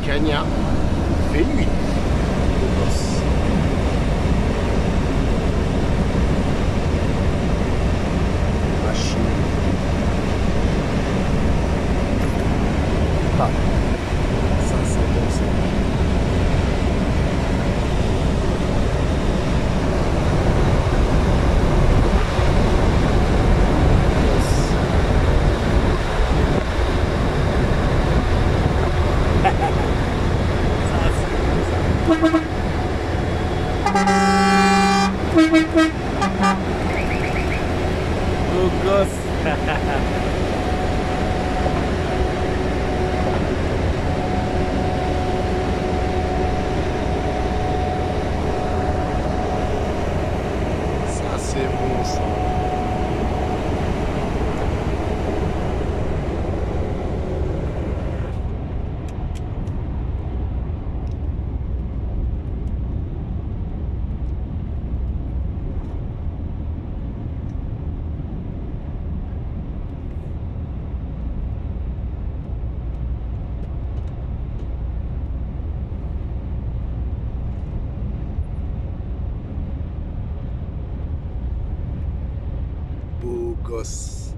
Kenya. Il fait nuit. Beau gosse. Machine. Ah, ça c'est bon ça. Beau gosse. Ça c'est bon ça. Beau gosse.